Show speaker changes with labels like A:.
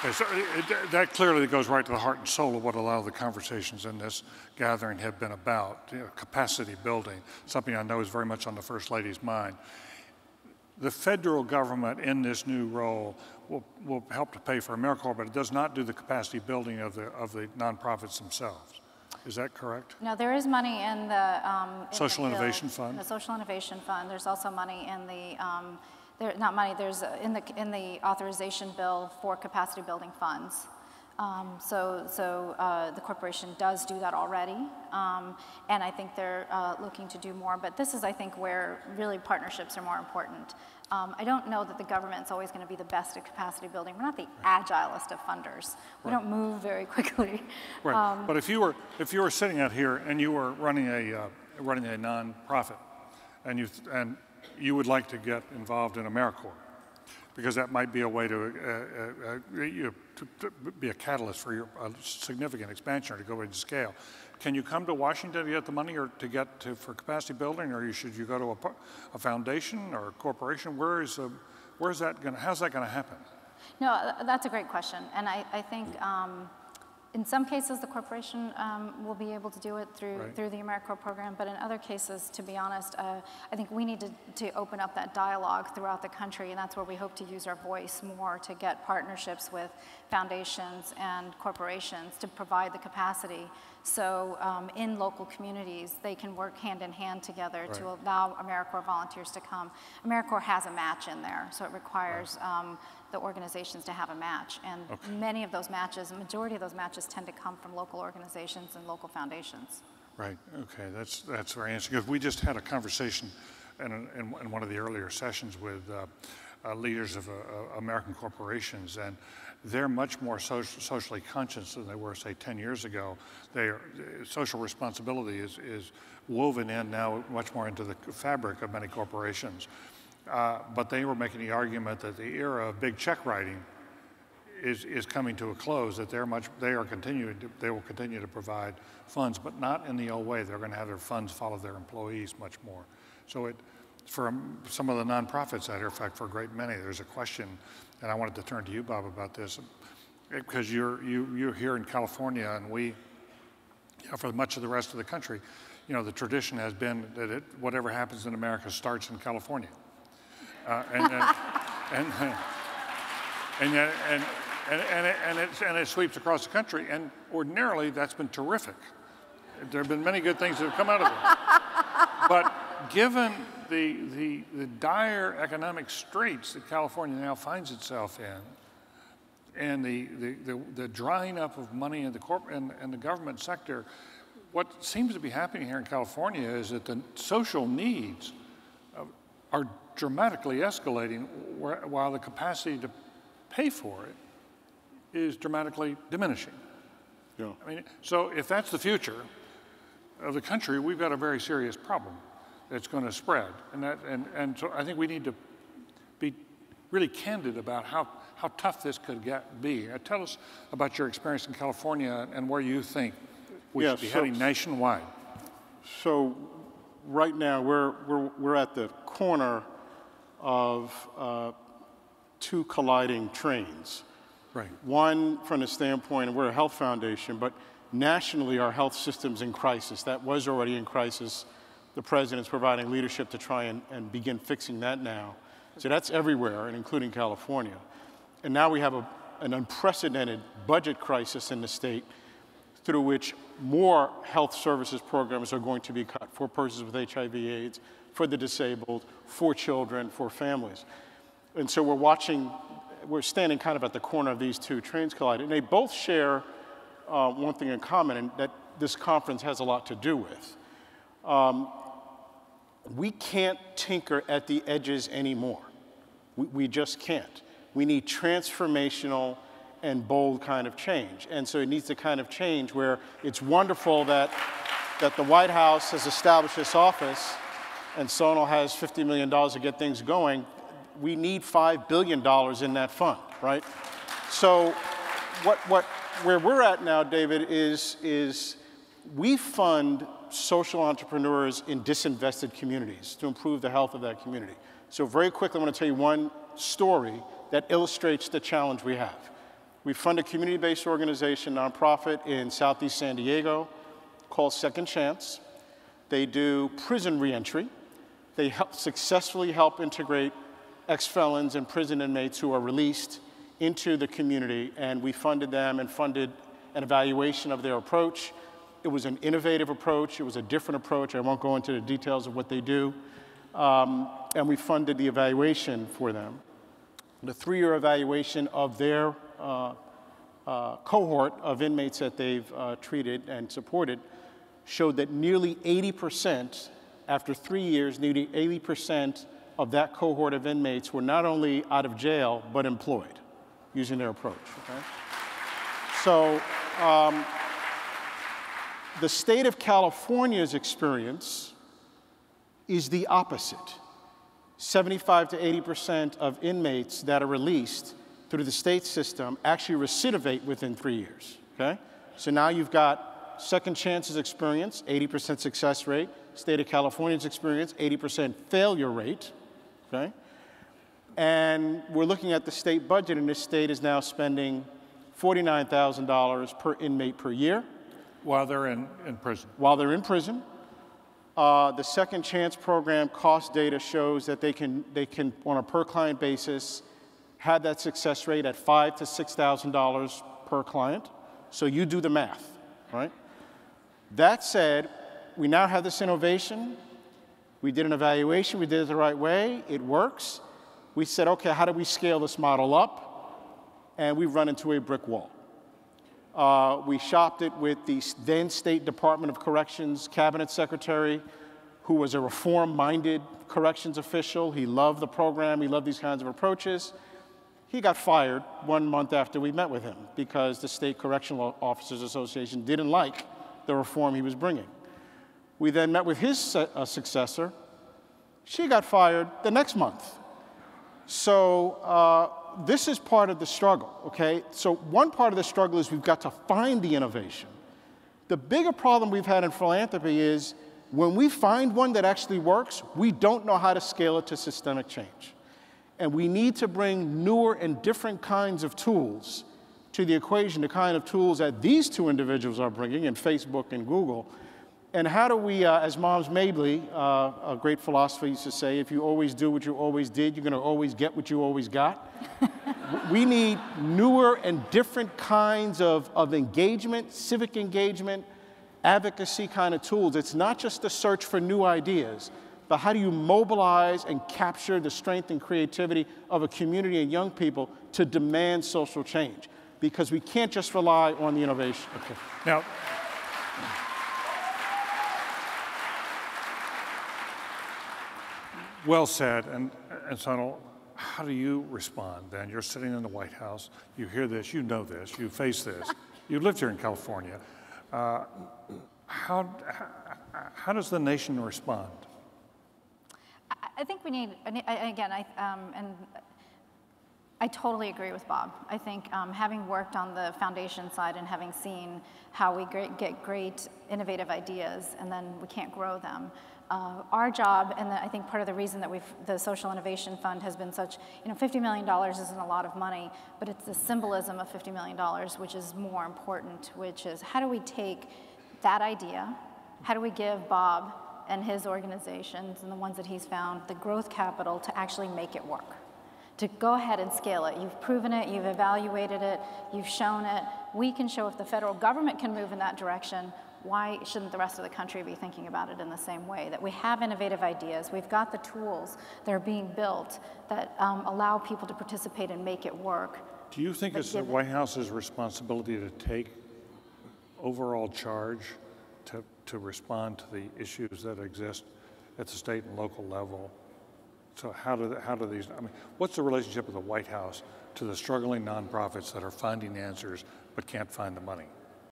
A: Okay, so that clearly goes right to the heart and soul of what a lot of the conversations in this gathering have been about, capacity building, something I know is very much on the First Lady's mind. The federal government in this new role will help to pay for AmeriCorps, but it does not do the capacity building of the nonprofits themselves. Is that correct?
B: No, there is money in the
A: Social Innovation Fund.
B: The Social Innovation Fund. There's also money in the there's in the authorization bill for capacity building funds. The corporation does do that already, and I think they're looking to do more. But this is, I think, where really partnerships are more important. I don't know that the government's always going to be the best at capacity building. We're not the agilest of funders. We don't move very quickly.
A: Right. But if you were sitting out here and you were running a nonprofit, and you would like to get involved in AmeriCorps, because that might be a way to be a catalyst for your significant expansion or to go into scale. Can you come to Washington to get the money or for capacity building, or should you go to a foundation or a corporation? How's that going to happen?
B: No, that's a great question, and I think in some cases the corporation will be able to do it through the AmeriCorps program, but in other cases, to be honest, I think we need to open up that dialogue throughout the country, and that's where we hope to use our voice more to get partnerships with foundations and corporations to provide the capacity. So in local communities, they can work hand in hand together to allow AmeriCorps volunteers to come. AmeriCorps has a match in there, so it requires the organizations to have a match. And many of those matches, the majority of those matches tend to come from local organizations and local foundations. Right,
A: okay, that's very interesting. Because we just had a conversation in one of the earlier sessions with leaders of American corporations, and they're much more socially conscious than they were, say, 10 years ago. Social responsibility is woven in now much more into the fabric of many corporations. But they were making the argument that the era of big check writing is coming to a close, that they will continue to provide funds, but not in the old way. They're going to have their funds follow their employees much more. So for some of the nonprofits out here, in fact, for a great many, there's a question, and I wanted to turn to you, Bob, about this, because you're here in California, and for much of the rest of the country, the tradition has been that whatever happens in America starts in California, and it sweeps across the country, and ordinarily that's been terrific. There have been many good things that have come out of it, but given the dire economic straits that California now finds itself in, and the drying up of money in the government sector, what seems to be happening here in California is that the social needs are dramatically escalating, while the capacity to pay for it is dramatically diminishing. Yeah. I mean, so if that's the future of the country, we've got a very serious problem that's going to spread, and so I think we need to be really candid about how tough this could be. Tell us about your experience in California and where you think we should be heading nationwide.
C: So right now we're at the corner of two colliding trains.
A: Right.
C: One from the standpoint of we're a health foundation, but nationally our health system's in crisis. That was already in crisis. The president's providing leadership to try and begin fixing that now. So that's everywhere, and including California. And now we have an unprecedented budget crisis in the state, through which more health services programs are going to be cut for persons with HIV/AIDS, for the disabled, for children, for families. And so we're standing kind of at the corner of these two trains colliding. And they both share one thing in common, and that this conference has a lot to do with. We can't tinker at the edges anymore. We just can't. We need transformational and bold kind of change. And so it needs the kind of change where it's wonderful that the White House has established this office and Sonal has $50 million to get things going. We need $5 billion in that fund, right? So where we're at now, David, is we fund social entrepreneurs in disinvested communities to improve the health of that community. So very quickly, I want to tell you one story that illustrates the challenge we have. We fund a community-based organization, nonprofit in Southeast San Diego called Second Chance. They do prison reentry. They successfully help integrate ex-felons and prison inmates who are released into the community, and we funded them and funded an evaluation of their approach. It was an innovative approach. It was a different approach. I won't go into the details of what they do. And we funded the evaluation for them. The 3-year evaluation of their cohort of inmates that they've treated and supported showed that nearly 80%, after 3 years, nearly 80% of that cohort of inmates were not only out of jail, but employed using their approach. Okay? So the state of California's experience is the opposite. 75 to 80% of inmates that are released through the state system actually recidivate within 3 years, okay? So now you've got Second Chance's experience, 80% success rate, state of California's experience, 80% failure rate, okay? And we're looking at the state budget, and this state is now spending $49,000 per inmate per year.
A: While they're in prison.
C: While they're in prison. The Second Chance program cost data shows that they can, on a per-client basis, have that success rate at $5,000 to $6,000 per client. So you do the math, right? That said, we now have this innovation. We did an evaluation. We did it the right way. It works. We said, okay, how do we scale this model up? And we've run into a brick wall. We shopped it with the then State Department of Corrections Cabinet Secretary, who was a reform-minded corrections official. He loved the program. He loved these kinds of approaches. He got fired 1 month after we met with him because the State Correctional Officers Association didn't like the reform he was bringing. We then met with his successor. She got fired the next month. So this is part of the struggle, okay? So one part of the struggle is we've got to find the innovation. The bigger problem we've had in philanthropy is when we find one that actually works, we don't know how to scale it to systemic change. And we need to bring newer and different kinds of tools to the equation, the kind of tools that these two individuals are bringing in Facebook and Google. And how do we, as Moms Mabley, a great philosopher, used to say, if you always do what you always did, you're going to always get what you always got. We need newer and different kinds of engagement, civic engagement, advocacy kind of tools. It's not just the search for new ideas, but how do you mobilize and capture the strength and creativity of a community and young people to demand social change? Because we can't just rely on the innovation.
A: Okay. Now, well said, and Sonal, how do you respond then? You're sitting in the White House, you hear this, you know this, you face this, you lived here in California. How does the nation respond?
B: I think we need, again, and I totally agree with Bob. I think having worked on the foundation side and having seen how we get great innovative ideas and then we can't grow them, our job, and I think part of the reason that the Social Innovation Fund has been such, $50 million isn't a lot of money, but it's the symbolism of $50 million, which is more important, which is how do we take that idea, how do we give Bob and his organizations and the ones that he's found the growth capital to actually make it work, to go ahead and scale it. You've proven it, you've evaluated it, you've shown it. We can show if the federal government can move in that direction, why shouldn't the rest of the country be thinking about it in the same way? That we have innovative ideas, we've got the tools that are being built that allow people to participate and make it work.
A: Do you think it's the White House's responsibility to take overall charge to respond to the issues that exist at the state and local level? So how do these, what's the relationship of the White House to the struggling nonprofits that are finding answers but can't find the money?